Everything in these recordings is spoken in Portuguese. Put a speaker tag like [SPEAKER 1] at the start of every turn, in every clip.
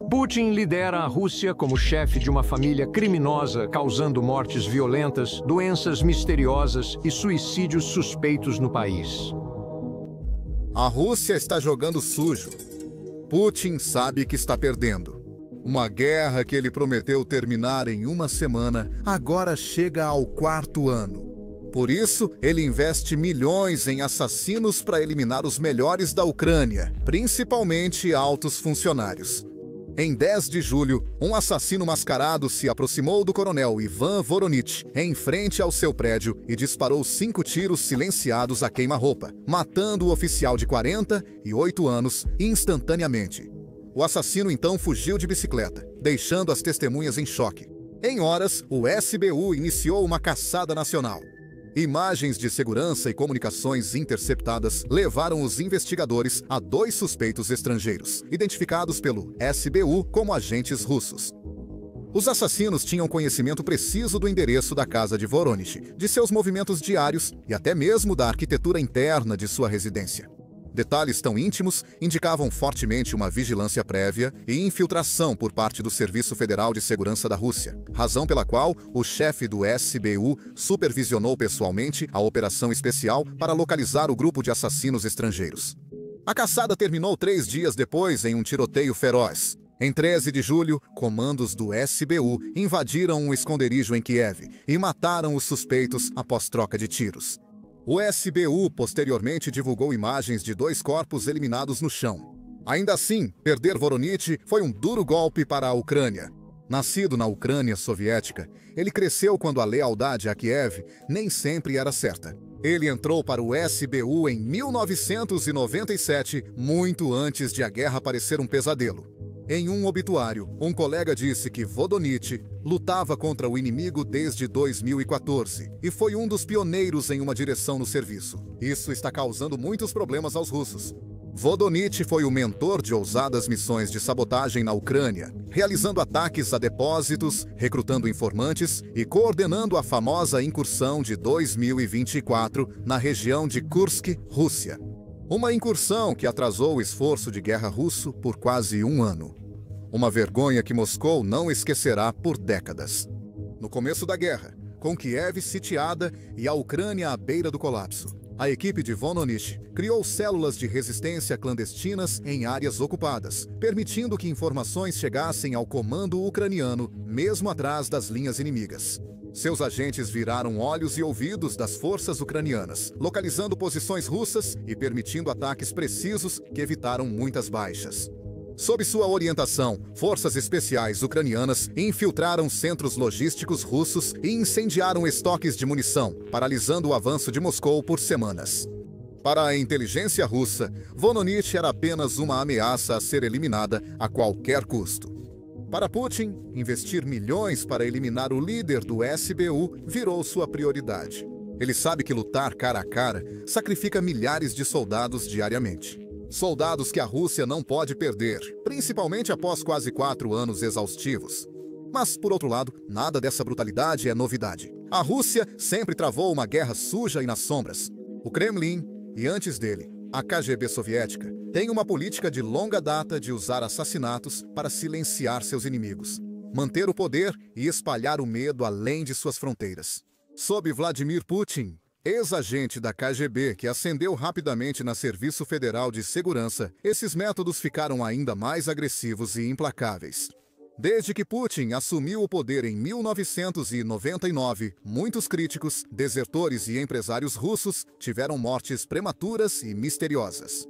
[SPEAKER 1] Putin lidera a Rússia como chefe de uma família criminosa, causando mortes violentas, doenças misteriosas e suicídios suspeitos no país.
[SPEAKER 2] A Rússia está jogando sujo. Putin sabe que está perdendo. Uma guerra que ele prometeu terminar em uma semana, agora chega ao 4º ano. Por isso, ele investe milhões em assassinos para eliminar os melhores da Ucrânia, principalmente altos funcionários. Em 10 de julho, um assassino mascarado se aproximou do coronel Ivan Voronich em frente ao seu prédio e disparou 5 tiros silenciados a queima-roupa, matando o oficial de 48 anos instantaneamente. O assassino então fugiu de bicicleta, deixando as testemunhas em choque. Em horas, o SBU iniciou uma caçada nacional. Imagens de segurança e comunicações interceptadas levaram os investigadores a 2 suspeitos estrangeiros, identificados pelo SBU como agentes russos. Os assassinos tinham conhecimento preciso do endereço da casa de Voronich, de seus movimentos diários e até mesmo da arquitetura interna de sua residência. Detalhes tão íntimos indicavam fortemente uma vigilância prévia e infiltração por parte do Serviço Federal de Segurança da Rússia, razão pela qual o chefe do SBU supervisionou pessoalmente a operação especial para localizar o grupo de assassinos estrangeiros. A caçada terminou 3 dias depois em um tiroteio feroz. Em 13 de julho, comandos do SBU invadiram um esconderijo em Kiev e mataram os suspeitos após troca de tiros. O SBU posteriormente divulgou imagens de 2 corpos eliminados no chão. Ainda assim, perder Voronich foi um duro golpe para a Ucrânia. Nascido na Ucrânia soviética, ele cresceu quando a lealdade a Kiev nem sempre era certa. Ele entrou para o SBU em 1997, muito antes de a guerra parecer um pesadelo. Em um obituário, um colega disse que Voronich lutava contra o inimigo desde 2014 e foi um dos pioneiros em uma direção no serviço. Isso está causando muitos problemas aos russos. Voronich foi o mentor de ousadas missões de sabotagem na Ucrânia, realizando ataques a depósitos, recrutando informantes e coordenando a famosa incursão de 2024 na região de Kursk, Rússia. Uma incursão que atrasou o esforço de guerra russo por quase 1 ano. Uma vergonha que Moscou não esquecerá por décadas. No começo da guerra, com Kiev sitiada e a Ucrânia à beira do colapso, a equipe de Voronich criou células de resistência clandestinas em áreas ocupadas, permitindo que informações chegassem ao comando ucraniano, mesmo atrás das linhas inimigas. Seus agentes viraram olhos e ouvidos das forças ucranianas, localizando posições russas e permitindo ataques precisos que evitaram muitas baixas. Sob sua orientação, forças especiais ucranianas infiltraram centros logísticos russos e incendiaram estoques de munição, paralisando o avanço de Moscou por semanas. Para a inteligência russa, Voronich era apenas uma ameaça a ser eliminada a qualquer custo. Para Putin, investir milhões para eliminar o líder do SBU virou sua prioridade. Ele sabe que lutar cara a cara sacrifica milhares de soldados diariamente. Soldados que a Rússia não pode perder, principalmente após quase 4 anos exaustivos. Mas, por outro lado, nada dessa brutalidade é novidade. A Rússia sempre travou uma guerra suja e nas sombras. O Kremlin, e antes dele, a KGB soviética, tem uma política de longa data de usar assassinatos para silenciar seus inimigos, manter o poder e espalhar o medo além de suas fronteiras. Sob Vladimir Putin, ex-agente da KGB que ascendeu rapidamente na Serviço Federal de Segurança, esses métodos ficaram ainda mais agressivos e implacáveis. Desde que Putin assumiu o poder em 1999, muitos críticos, desertores e empresários russos tiveram mortes prematuras e misteriosas.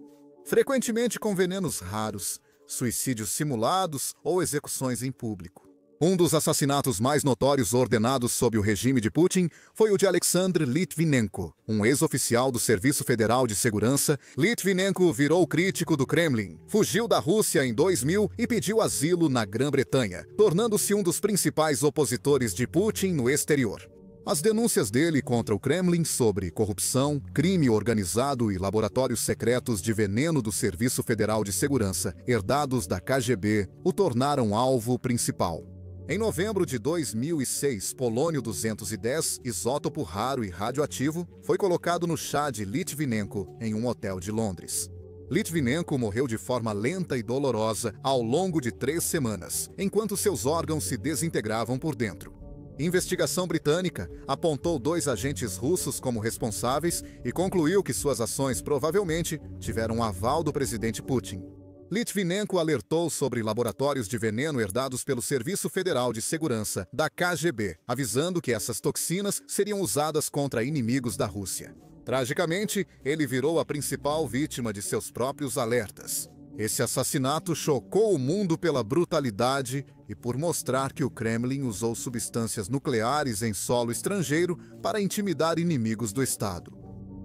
[SPEAKER 2] Frequentemente com venenos raros, suicídios simulados ou execuções em público. Um dos assassinatos mais notórios ordenados sob o regime de Putin foi o de Alexander Litvinenko, um ex-oficial do Serviço Federal de Segurança. Litvinenko virou crítico do Kremlin, fugiu da Rússia em 2000 e pediu asilo na Grã-Bretanha, tornando-se um dos principais opositores de Putin no exterior. As denúncias dele contra o Kremlin sobre corrupção, crime organizado e laboratórios secretos de veneno do Serviço Federal de Segurança, herdados da KGB, o tornaram alvo principal. Em novembro de 2006, polônio-210, isótopo raro e radioativo, foi colocado no chá de Litvinenko em um hotel de Londres. Litvinenko morreu de forma lenta e dolorosa ao longo de 3 semanas, enquanto seus órgãos se desintegravam por dentro. Investigação britânica apontou 2 agentes russos como responsáveis e concluiu que suas ações provavelmente tiveram aval do presidente Putin. Litvinenko alertou sobre laboratórios de veneno herdados pelo Serviço Federal de Segurança da KGB, avisando que essas toxinas seriam usadas contra inimigos da Rússia. Tragicamente, ele virou a principal vítima de seus próprios alertas. Esse assassinato chocou o mundo pela brutalidade e por mostrar que o Kremlin usou substâncias nucleares em solo estrangeiro para intimidar inimigos do Estado.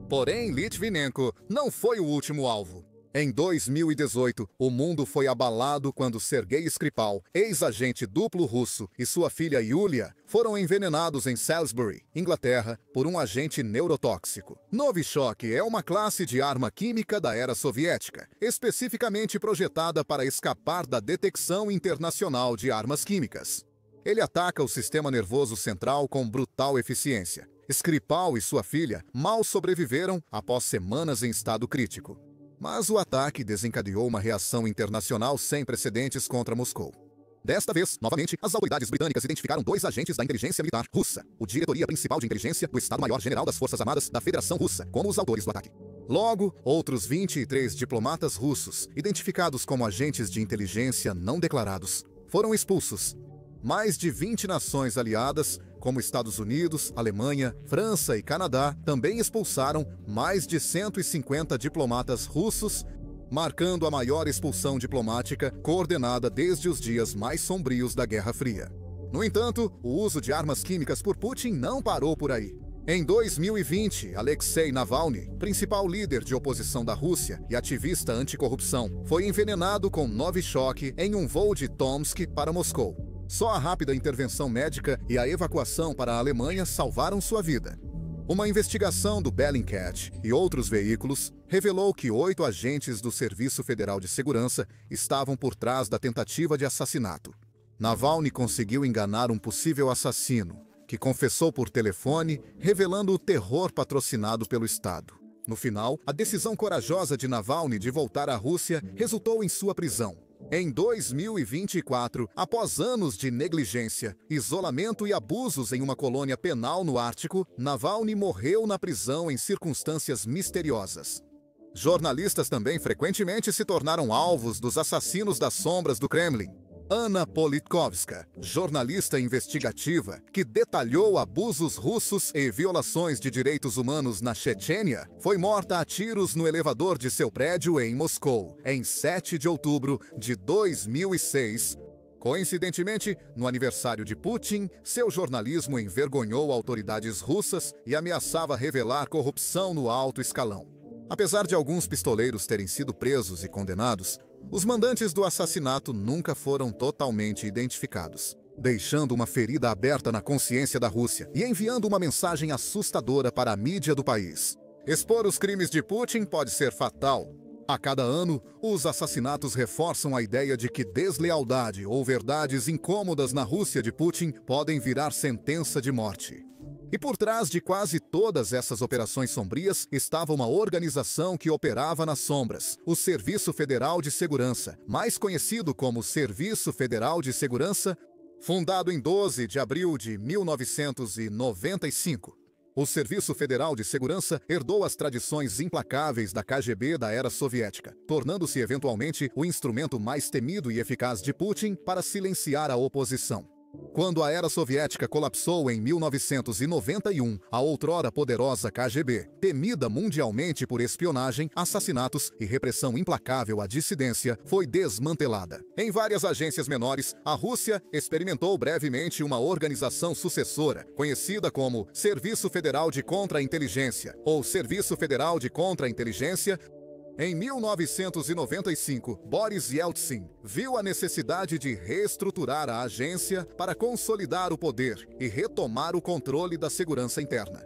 [SPEAKER 2] Porém, Litvinenko não foi o último alvo. Em 2018, o mundo foi abalado quando Sergei Skripal, ex-agente duplo russo, e sua filha Yulia foram envenenados em Salisbury, Inglaterra, por um agente neurotóxico. Novichok é uma classe de arma química da era soviética, especificamente projetada para escapar da detecção internacional de armas químicas. Ele ataca o sistema nervoso central com brutal eficiência. Skripal e sua filha mal sobreviveram após semanas em estado crítico. Mas o ataque desencadeou uma reação internacional sem precedentes contra Moscou. Desta vez, novamente, as autoridades britânicas identificaram 2 agentes da inteligência militar russa, o Diretoria Principal de Inteligência do Estado-Maior-General das Forças Armadas da Federação Russa, como os autores do ataque. Logo, outros 23 diplomatas russos, identificados como agentes de inteligência não declarados, foram expulsos. Mais de 20 nações aliadas, como Estados Unidos, Alemanha, França e Canadá, também expulsaram mais de 150 diplomatas russos, marcando a maior expulsão diplomática coordenada desde os dias mais sombrios da Guerra Fria. No entanto, o uso de armas químicas por Putin não parou por aí. Em 2020, Alexei Navalny, principal líder de oposição da Rússia e ativista anticorrupção, foi envenenado com Novichok em um voo de Tomsk para Moscou. Só a rápida intervenção médica e a evacuação para a Alemanha salvaram sua vida. Uma investigação do Bellingcat e outros veículos revelou que 8 agentes do Serviço Federal de Segurança estavam por trás da tentativa de assassinato. Navalny conseguiu enganar um possível assassino, que confessou por telefone, revelando o terror patrocinado pelo Estado. No final, a decisão corajosa de Navalny de voltar à Rússia resultou em sua prisão. Em 2024, após anos de negligência, isolamento e abusos em uma colônia penal no Ártico, Navalny morreu na prisão em circunstâncias misteriosas. Jornalistas também frequentemente se tornaram alvos dos assassinos das sombras do Kremlin. Anna Politkovska, jornalista investigativa que detalhou abusos russos e violações de direitos humanos na Chechênia, foi morta a tiros no elevador de seu prédio em Moscou, em 7 de outubro de 2006. Coincidentemente, no aniversário de Putin, seu jornalismo envergonhou autoridades russas e ameaçava revelar corrupção no alto escalão. Apesar de alguns pistoleiros terem sido presos e condenados, os mandantes do assassinato nunca foram totalmente identificados, deixando uma ferida aberta na consciência da Rússia e enviando uma mensagem assustadora para a mídia do país. Expor os crimes de Putin pode ser fatal. A cada ano, os assassinatos reforçam a ideia de que deslealdade ou verdades incômodas na Rússia de Putin podem virar sentença de morte. E por trás de quase todas essas operações sombrias estava uma organização que operava nas sombras, o Serviço Federal de Segurança, mais conhecido como Serviço Federal de Segurança, fundado em 12 de abril de 1995. O Serviço Federal de Segurança herdou as tradições implacáveis da KGB da era soviética, tornando-se eventualmente o instrumento mais temido e eficaz de Putin para silenciar a oposição. Quando a era soviética colapsou em 1991, a outrora poderosa KGB, temida mundialmente por espionagem, assassinatos e repressão implacável à dissidência, foi desmantelada. Em várias agências menores, a Rússia experimentou brevemente uma organização sucessora, conhecida como Serviço Federal de Contra-Inteligência ou Serviço Federal de Contra-Inteligência. Em 1995, Boris Yeltsin viu a necessidade de reestruturar a agência para consolidar o poder e retomar o controle da segurança interna.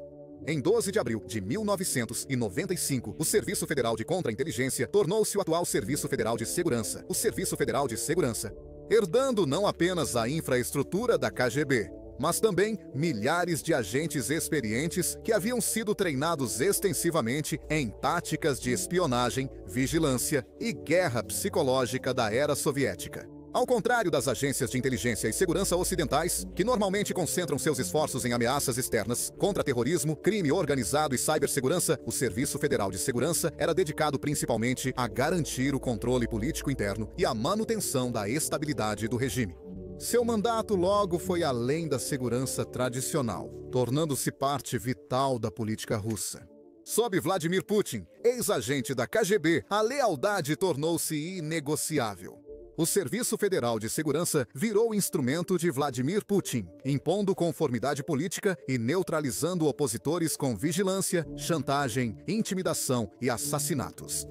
[SPEAKER 2] Em 12 de abril de 1995, o Serviço Federal de Contra-Inteligência tornou-se o atual Serviço Federal de Segurança, o Serviço Federal de Segurança, herdando não apenas a infraestrutura da KGB, mas também milhares de agentes experientes que haviam sido treinados extensivamente em táticas de espionagem, vigilância e guerra psicológica da era soviética. Ao contrário das agências de inteligência e segurança ocidentais, que normalmente concentram seus esforços em ameaças externas, contra-terrorismo, crime organizado e cibersegurança, o Serviço Federal de Segurança era dedicado principalmente a garantir o controle político interno e a manutenção da estabilidade do regime. Seu mandato logo foi além da segurança tradicional, tornando-se parte vital da política russa. Sob Vladimir Putin, ex-agente da KGB, a lealdade tornou-se inegociável. O Serviço Federal de Segurança virou instrumento de Vladimir Putin, impondo conformidade política e neutralizando opositores com vigilância, chantagem, intimidação e assassinatos.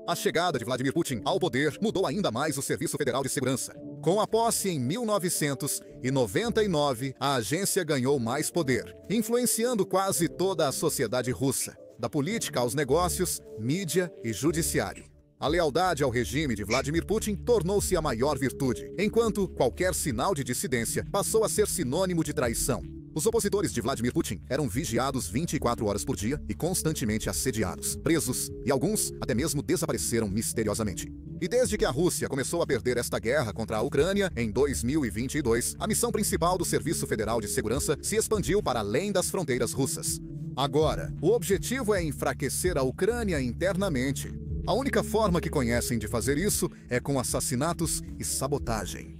[SPEAKER 2] A chegada de Vladimir Putin ao poder mudou ainda mais o Serviço Federal de Segurança. Com a posse em 1999, a agência ganhou mais poder, influenciando quase toda a sociedade russa, da política aos negócios, mídia e judiciário. A lealdade ao regime de Vladimir Putin tornou-se a maior virtude, enquanto qualquer sinal de dissidência passou a ser sinônimo de traição. Os opositores de Vladimir Putin eram vigiados 24 horas por dia e constantemente assediados, presos e alguns até mesmo desapareceram misteriosamente. E desde que a Rússia começou a perder esta guerra contra a Ucrânia em 2022, a missão principal do Serviço Federal de Segurança se expandiu para além das fronteiras russas. Agora, o objetivo é enfraquecer a Ucrânia internamente. A única forma que conhecem de fazer isso é com assassinatos e sabotagem.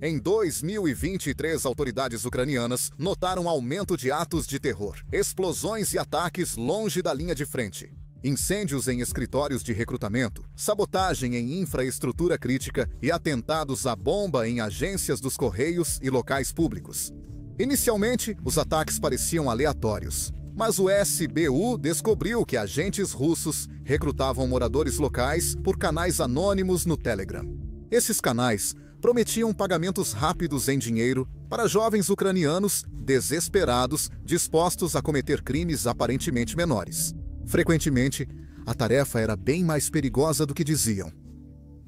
[SPEAKER 2] Em 2023, autoridades ucranianas notaram aumento de atos de terror, explosões e ataques longe da linha de frente, incêndios em escritórios de recrutamento, sabotagem em infraestrutura crítica e atentados à bomba em agências dos Correios e locais públicos. Inicialmente, os ataques pareciam aleatórios. Mas o SBU descobriu que agentes russos recrutavam moradores locais por canais anônimos no Telegram. Esses canais prometiam pagamentos rápidos em dinheiro para jovens ucranianos desesperados, dispostos a cometer crimes aparentemente menores. Frequentemente, a tarefa era bem mais perigosa do que diziam.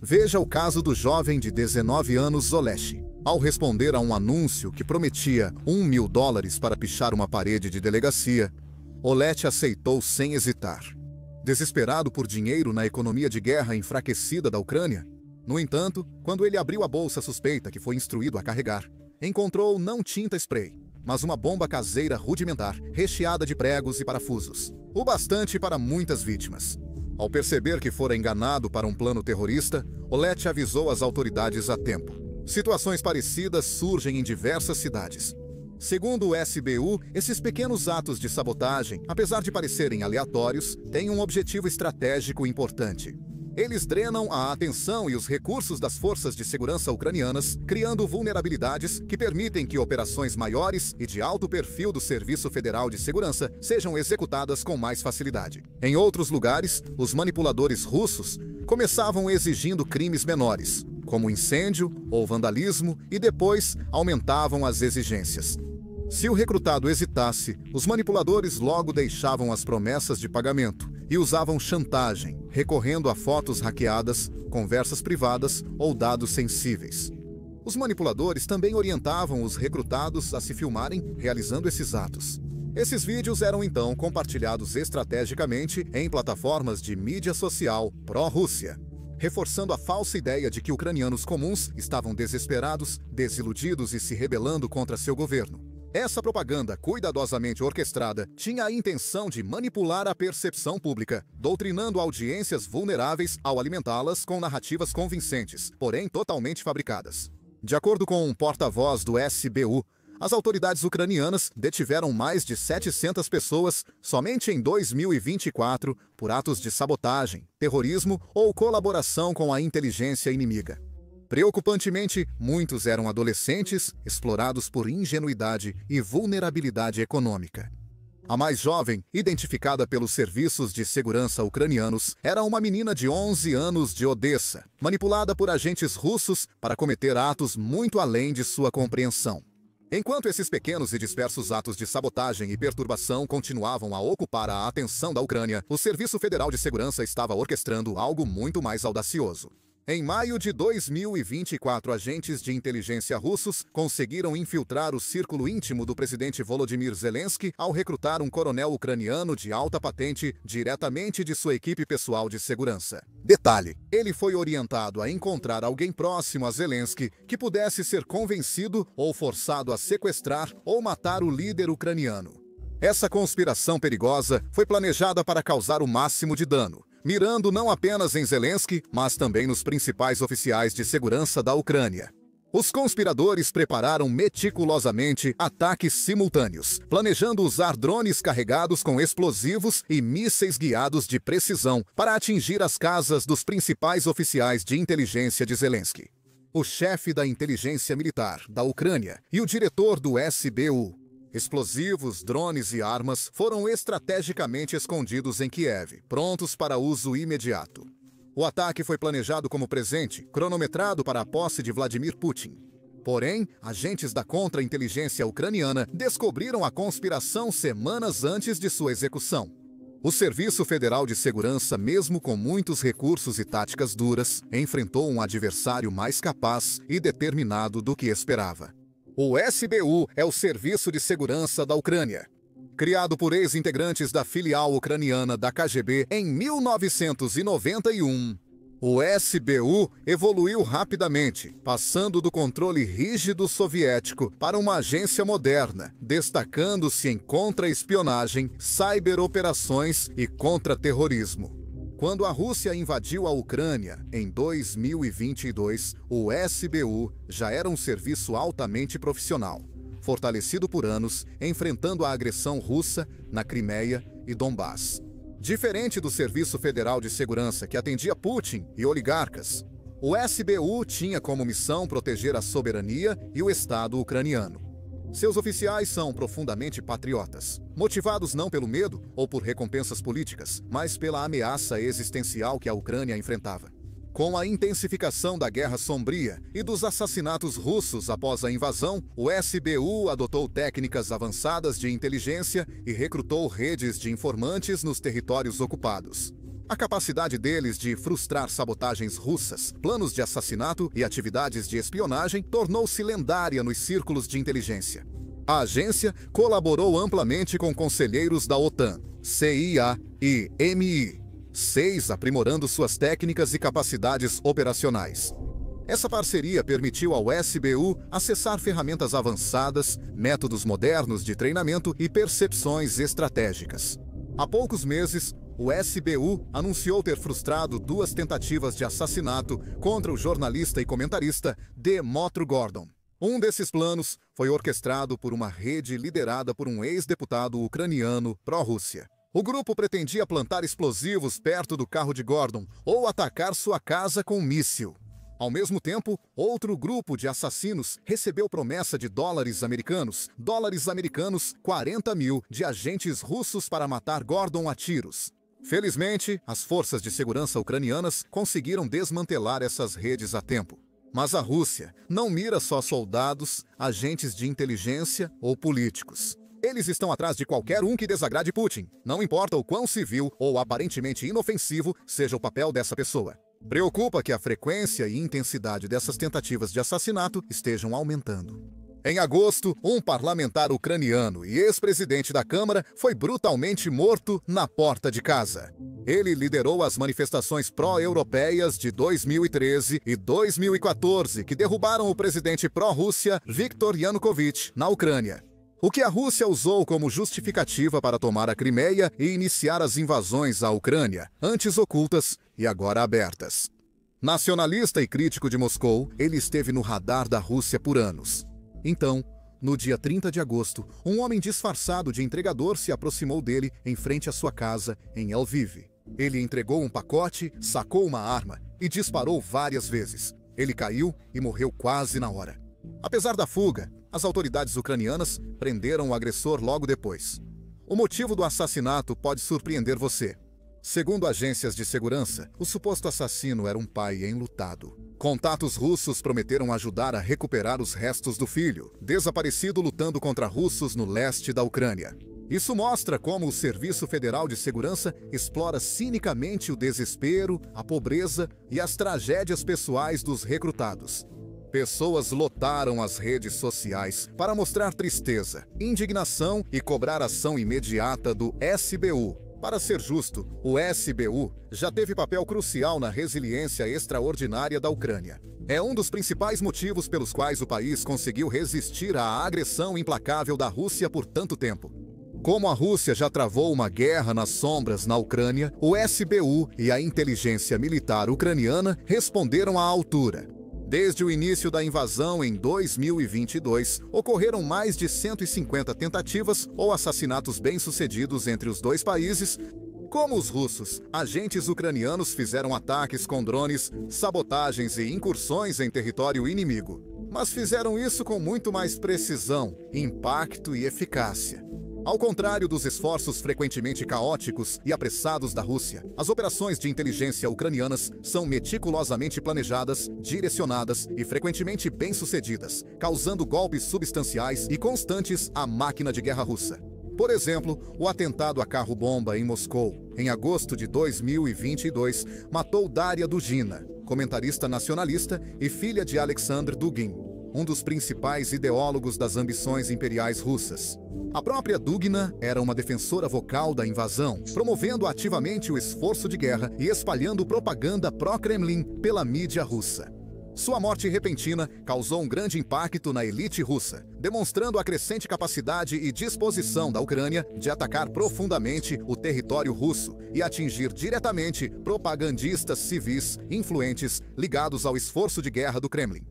[SPEAKER 2] Veja o caso do jovem de 19 anos Olesh. Ao responder a um anúncio que prometia $1.000 para pichar uma parede de delegacia, Olesh aceitou sem hesitar. Desesperado por dinheiro na economia de guerra enfraquecida da Ucrânia, no entanto, quando ele abriu a bolsa suspeita que foi instruído a carregar, encontrou não tinta spray, mas uma bomba caseira rudimentar, recheada de pregos e parafusos, o bastante para muitas vítimas. Ao perceber que fora enganado para um plano terrorista, Olesh avisou as autoridades a tempo. Situações parecidas surgem em diversas cidades. Segundo o SBU, esses pequenos atos de sabotagem, apesar de parecerem aleatórios, têm um objetivo estratégico importante. Eles drenam a atenção e os recursos das forças de segurança ucranianas, criando vulnerabilidades que permitem que operações maiores e de alto perfil do Serviço Federal de Segurança sejam executadas com mais facilidade. Em outros lugares, os manipuladores russos começavam exigindo crimes menores, como incêndio ou vandalismo, e depois aumentavam as exigências. Se o recrutado hesitasse, os manipuladores logo deixavam as promessas de pagamento e usavam chantagem, recorrendo a fotos hackeadas, conversas privadas ou dados sensíveis. Os manipuladores também orientavam os recrutados a se filmarem realizando esses atos. Esses vídeos eram então compartilhados estrategicamente em plataformas de mídia social pró-Rússia, reforçando a falsa ideia de que ucranianos comuns estavam desesperados, desiludidos e se rebelando contra seu governo. Essa propaganda cuidadosamente orquestrada tinha a intenção de manipular a percepção pública, doutrinando audiências vulneráveis ao alimentá-las com narrativas convincentes, porém totalmente fabricadas. De acordo com um porta-voz do SBU, as autoridades ucranianas detiveram mais de 700 pessoas somente em 2024 por atos de sabotagem, terrorismo ou colaboração com a inteligência inimiga. Preocupantemente, muitos eram adolescentes explorados por ingenuidade e vulnerabilidade econômica. A mais jovem, identificada pelos serviços de segurança ucranianos, era uma menina de 11 anos de Odessa, manipulada por agentes russos para cometer atos muito além de sua compreensão. Enquanto esses pequenos e dispersos atos de sabotagem e perturbação continuavam a ocupar a atenção da Ucrânia, o Serviço Federal de Segurança estava orquestrando algo muito mais audacioso. Em maio de 2024, agentes de inteligência russos conseguiram infiltrar o círculo íntimo do presidente Volodymyr Zelensky ao recrutar um coronel ucraniano de alta patente diretamente de sua equipe pessoal de segurança. Detalhe: ele foi orientado a encontrar alguém próximo a Zelensky que pudesse ser convencido ou forçado a sequestrar ou matar o líder ucraniano. Essa conspiração perigosa foi planejada para causar o máximo de dano, mirando não apenas em Zelensky, mas também nos principais oficiais de segurança da Ucrânia. Os conspiradores prepararam meticulosamente ataques simultâneos, planejando usar drones carregados com explosivos e mísseis guiados de precisão para atingir as casas dos principais oficiais de inteligência de Zelensky. O chefe da inteligência militar da Ucrânia e o diretor do SBU. Explosivos, drones e armas foram estrategicamente escondidos em Kiev, prontos para uso imediato. O ataque foi planejado como presente, cronometrado para a posse de Vladimir Putin. Porém, agentes da contra-inteligência ucraniana descobriram a conspiração semanas antes de sua execução. O Serviço Federal de Segurança, mesmo com muitos recursos e táticas duras, enfrentou um adversário mais capaz e determinado do que esperava. O SBU é o Serviço de Segurança da Ucrânia. Criado por ex-integrantes da filial ucraniana da KGB em 1991, o SBU evoluiu rapidamente, passando do controle rígido soviético para uma agência moderna, destacando-se em contra-espionagem, cyberoperações e contra-terrorismo. Quando a Rússia invadiu a Ucrânia em 2022, o SBU já era um serviço altamente profissional, fortalecido por anos, enfrentando a agressão russa na Crimeia e Donbass. Diferente do Serviço Federal de Segurança, que atendia Putin e oligarcas, o SBU tinha como missão proteger a soberania e o Estado ucraniano. Seus oficiais são profundamente patriotas, motivados não pelo medo ou por recompensas políticas, mas pela ameaça existencial que a Ucrânia enfrentava. Com a intensificação da Guerra Sombria e dos assassinatos russos após a invasão, o SBU adotou técnicas avançadas de inteligência e recrutou redes de informantes nos territórios ocupados. A capacidade deles de frustrar sabotagens russas, planos de assassinato e atividades de espionagem tornou-se lendária nos círculos de inteligência. A agência colaborou amplamente com conselheiros da OTAN, CIA e MI6, aprimorando suas técnicas e capacidades operacionais. Essa parceria permitiu ao SBU acessar ferramentas avançadas, métodos modernos de treinamento e percepções estratégicas. Há poucos meses, o SBU anunciou ter frustrado 2 tentativas de assassinato contra o jornalista e comentarista Dmytro Gordon. Um desses planos foi orquestrado por uma rede liderada por um ex-deputado ucraniano pró-Rússia. O grupo pretendia plantar explosivos perto do carro de Gordon ou atacar sua casa com um míssil. Ao mesmo tempo, outro grupo de assassinos recebeu promessa de dólares americanos 40 mil, de agentes russos para matar Gordon a tiros. Felizmente, as forças de segurança ucranianas conseguiram desmantelar essas redes a tempo. Mas a Rússia não mira só soldados, agentes de inteligência ou políticos. Eles estão atrás de qualquer um que desagrade Putin, não importa o quão civil ou aparentemente inofensivo seja o papel dessa pessoa. Preocupa que a frequência e intensidade dessas tentativas de assassinato estejam aumentando. Em agosto, um parlamentar ucraniano e ex-presidente da Câmara foi brutalmente morto na porta de casa. Ele liderou as manifestações pró-europeias de 2013 e 2014 que derrubaram o presidente pró-Rússia Viktor Yanukovych na Ucrânia, o que a Rússia usou como justificativa para tomar a Crimeia e iniciar as invasões à Ucrânia, antes ocultas e agora abertas. Nacionalista e crítico de Moscou, ele esteve no radar da Rússia por anos. Então, no dia 30 de agosto, um homem disfarçado de entregador se aproximou dele em frente à sua casa, em Lviv. Ele entregou um pacote, sacou uma arma e disparou várias vezes. Ele caiu e morreu quase na hora. Apesar da fuga, as autoridades ucranianas prenderam o agressor logo depois. O motivo do assassinato pode surpreender você. Segundo agências de segurança, o suposto assassino era um pai enlutado. Contatos russos prometeram ajudar a recuperar os restos do filho, desaparecido lutando contra russos no leste da Ucrânia. Isso mostra como o Serviço Federal de Segurança explora cinicamente o desespero, a pobreza e as tragédias pessoais dos recrutados. Pessoas lotaram as redes sociais para mostrar tristeza, indignação e cobrar ação imediata do SBU. Para ser justo, o SBU já teve papel crucial na resiliência extraordinária da Ucrânia. É um dos principais motivos pelos quais o país conseguiu resistir à agressão implacável da Rússia por tanto tempo. Como a Rússia já travou uma guerra nas sombras na Ucrânia, o SBU e a inteligência militar ucraniana responderam à altura. Desde o início da invasão em 2022, ocorreram mais de 150 tentativas ou assassinatos bem-sucedidos entre os dois países. Como os russos, agentes ucranianos fizeram ataques com drones, sabotagens e incursões em território inimigo. Mas fizeram isso com muito mais precisão, impacto e eficácia. Ao contrário dos esforços frequentemente caóticos e apressados da Rússia, as operações de inteligência ucranianas são meticulosamente planejadas, direcionadas e frequentemente bem-sucedidas, causando golpes substanciais e constantes à máquina de guerra russa. Por exemplo, o atentado a carro-bomba em Moscou, em agosto de 2022, matou Daria Dugina, comentarista nacionalista e filha de Alexander Dugin, um dos principais ideólogos das ambições imperiais russas. A própria Dugina era uma defensora vocal da invasão, promovendo ativamente o esforço de guerra e espalhando propaganda pró-Kremlin pela mídia russa. Sua morte repentina causou um grande impacto na elite russa, demonstrando a crescente capacidade e disposição da Ucrânia de atacar profundamente o território russo e atingir diretamente propagandistas civis influentes ligados ao esforço de guerra do Kremlin.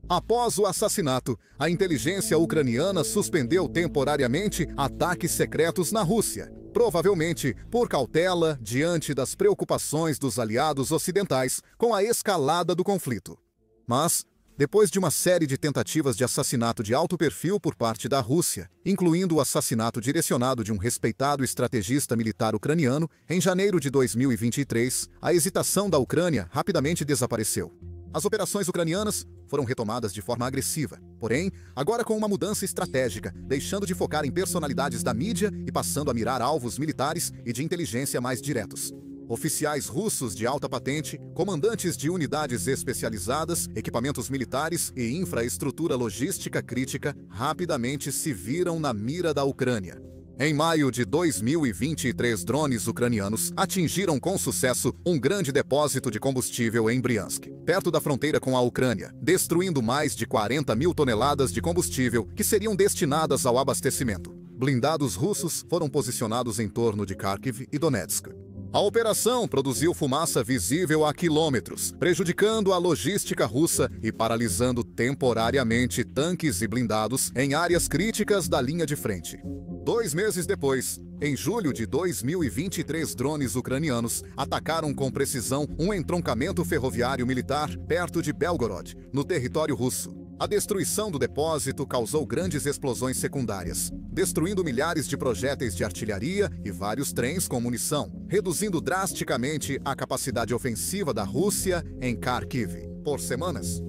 [SPEAKER 2] Após o assassinato, a inteligência ucraniana suspendeu temporariamente ataques secretos na Rússia, provavelmente por cautela diante das preocupações dos aliados ocidentais com a escalada do conflito. Mas, depois de uma série de tentativas de assassinato de alto perfil por parte da Rússia, incluindo o assassinato direcionado de um respeitado estrategista militar ucraniano, em janeiro de 2023, a hesitação da Ucrânia rapidamente desapareceu. As operações ucranianas foram retomadas de forma agressiva, porém, agora com uma mudança estratégica, deixando de focar em personalidades da mídia e passando a mirar alvos militares e de inteligência mais diretos. Oficiais russos de alta patente, comandantes de unidades especializadas, equipamentos militares e infraestrutura logística crítica rapidamente se viram na mira da Ucrânia. Em maio de 2023, drones ucranianos atingiram com sucesso um grande depósito de combustível em Briansk, perto da fronteira com a Ucrânia, destruindo mais de 40 mil toneladas de combustível que seriam destinadas ao abastecimento. Blindados russos foram posicionados em torno de Kharkiv e Donetsk. A operação produziu fumaça visível a quilômetros, prejudicando a logística russa e paralisando temporariamente tanques e blindados em áreas críticas da linha de frente. 2 meses depois, em julho de 2023, drones ucranianos atacaram com precisão um entroncamento ferroviário militar perto de Belgorod, no território russo. A destruição do depósito causou grandes explosões secundárias, destruindo milhares de projéteis de artilharia e vários trens com munição, reduzindo drasticamente a capacidade ofensiva da Rússia em Kharkiv. Por semanas,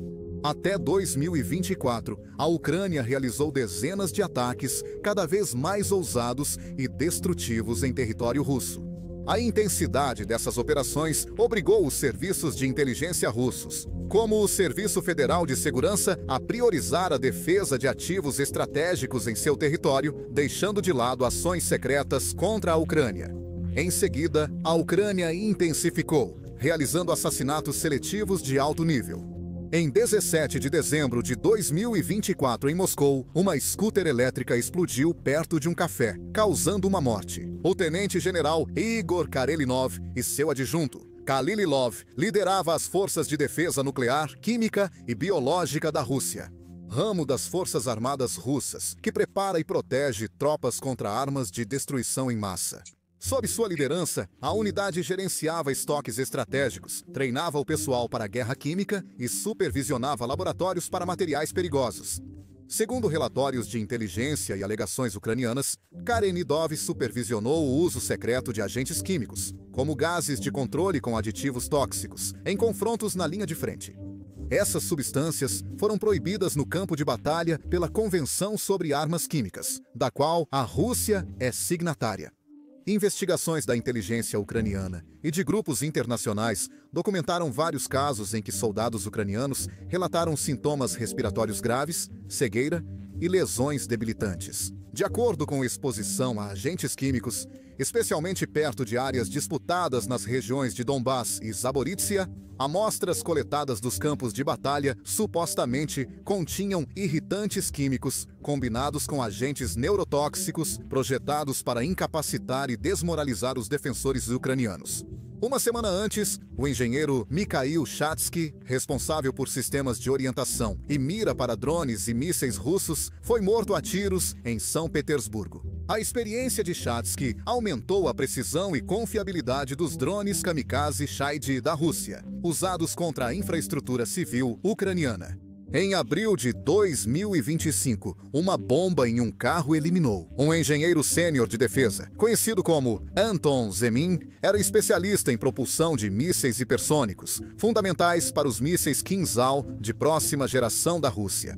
[SPEAKER 2] até 2024, a Ucrânia realizou dezenas de ataques cada vez mais ousados e destrutivos em território russo. A intensidade dessas operações obrigou os serviços de inteligência russos, como o Serviço Federal de Segurança, a priorizar a defesa de ativos estratégicos em seu território, deixando de lado ações secretas contra a Ucrânia. Em seguida, a Ucrânia intensificou, realizando assassinatos seletivos de alto nível. Em 17 de dezembro de 2024, em Moscou, uma scooter elétrica explodiu perto de um café, causando uma morte. O tenente-general Igor Karelinov e seu adjunto, Kalililov, liderava as forças de defesa nuclear, química e biológica da Rússia, ramo das Forças Armadas Russas, que prepara e protege tropas contra armas de destruição em massa. Sob sua liderança, a unidade gerenciava estoques estratégicos, treinava o pessoal para a guerra química e supervisionava laboratórios para materiais perigosos. Segundo relatórios de inteligência e alegações ucranianas, Karenidov supervisionou o uso secreto de agentes químicos, como gases de controle com aditivos tóxicos, em confrontos na linha de frente. Essas substâncias foram proibidas no campo de batalha pela Convenção sobre Armas Químicas, da qual a Rússia é signatária. Investigações da inteligência ucraniana e de grupos internacionais documentaram vários casos em que soldados ucranianos relataram sintomas respiratórios graves, cegueira e lesões debilitantes. De acordo com exposição a agentes químicos, especialmente perto de áreas disputadas nas regiões de Donbass e Zaporizhia, amostras coletadas dos campos de batalha supostamente continham irritantes químicos combinados com agentes neurotóxicos projetados para incapacitar e desmoralizar os defensores ucranianos. Uma semana antes, o engenheiro Mikhail Shatsky, responsável por sistemas de orientação e mira para drones e mísseis russos, foi morto a tiros em São Petersburgo. A experiência de Shatsky aumentou a precisão e confiabilidade dos drones kamikaze Shahed da Rússia, usados contra a infraestrutura civil ucraniana. Em abril de 2025, uma bomba em um carro eliminou. Um engenheiro sênior de defesa, conhecido como Anton Zemin, era especialista em propulsão de mísseis hipersônicos, fundamentais para os mísseis Kinzhal de próxima geração da Rússia.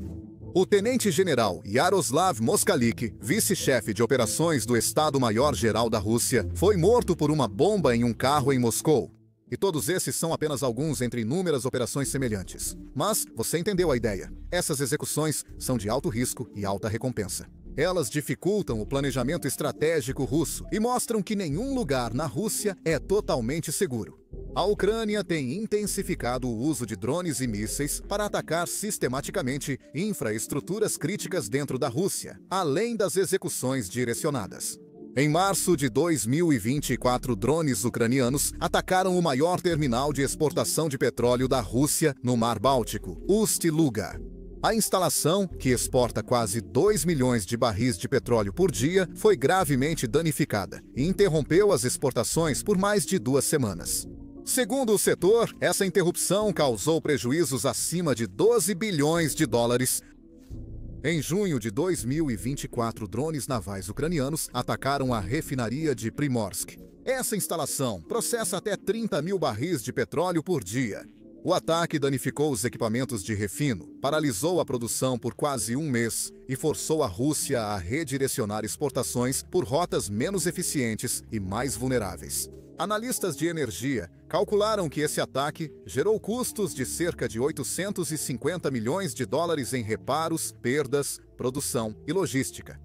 [SPEAKER 2] O tenente-general Yaroslav Moskalik, vice-chefe de operações do Estado-Maior-Geral da Rússia, foi morto por uma bomba em um carro em Moscou. E todos esses são apenas alguns entre inúmeras operações semelhantes. Mas você entendeu a ideia. Essas execuções são de alto risco e alta recompensa. Elas dificultam o planejamento estratégico russo e mostram que nenhum lugar na Rússia é totalmente seguro. A Ucrânia tem intensificado o uso de drones e mísseis para atacar sistematicamente infraestruturas críticas dentro da Rússia, além das execuções direcionadas. Em março de 2024, drones ucranianos atacaram o maior terminal de exportação de petróleo da Rússia no Mar Báltico, Ust-Luga. A instalação, que exporta quase 2 milhões de barris de petróleo por dia, foi gravemente danificada e interrompeu as exportações por mais de 2 semanas. Segundo o setor, essa interrupção causou prejuízos acima de 12 bilhões de dólares. Em junho de 2024, drones navais ucranianos atacaram a refinaria de Primorsk. Essa instalação processa até 30 mil barris de petróleo por dia. O ataque danificou os equipamentos de refino, paralisou a produção por quase um mês e forçou a Rússia a redirecionar exportações por rotas menos eficientes e mais vulneráveis. Analistas de energia calcularam que esse ataque gerou custos de cerca de 850 milhões de dólares em reparos, perdas, produção e logística.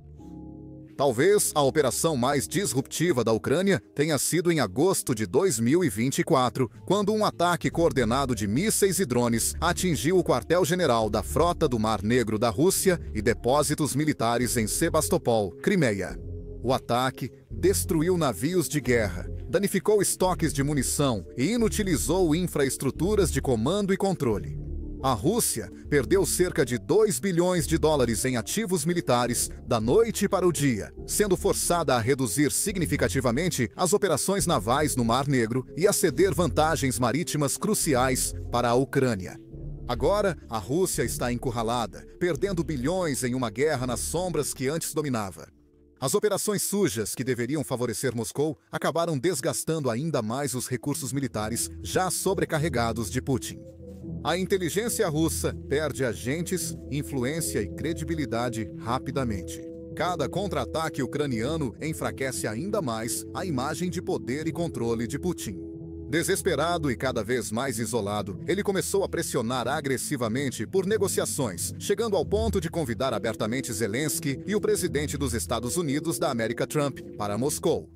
[SPEAKER 2] Talvez a operação mais disruptiva da Ucrânia tenha sido em agosto de 2024, quando um ataque coordenado de mísseis e drones atingiu o quartel-general da Frota do Mar Negro da Rússia e depósitos militares em Sebastopol, Crimeia. O ataque destruiu navios de guerra, danificou estoques de munição e inutilizou infraestruturas de comando e controle. A Rússia perdeu cerca de 2 bilhões de dólares em ativos militares da noite para o dia, sendo forçada a reduzir significativamente as operações navais no Mar Negro e a ceder vantagens marítimas cruciais para a Ucrânia. Agora, a Rússia está encurralada, perdendo bilhões em uma guerra nas sombras que antes dominava. As operações sujas que deveriam favorecer Moscou acabaram desgastando ainda mais os recursos militares já sobrecarregados de Putin. A inteligência russa perde agentes, influência e credibilidade rapidamente. Cada contra-ataque ucraniano enfraquece ainda mais a imagem de poder e controle de Putin. Desesperado e cada vez mais isolado, ele começou a pressionar agressivamente por negociações, chegando ao ponto de convidar abertamente Zelensky e o presidente dos Estados Unidos da América, Trump, para Moscou.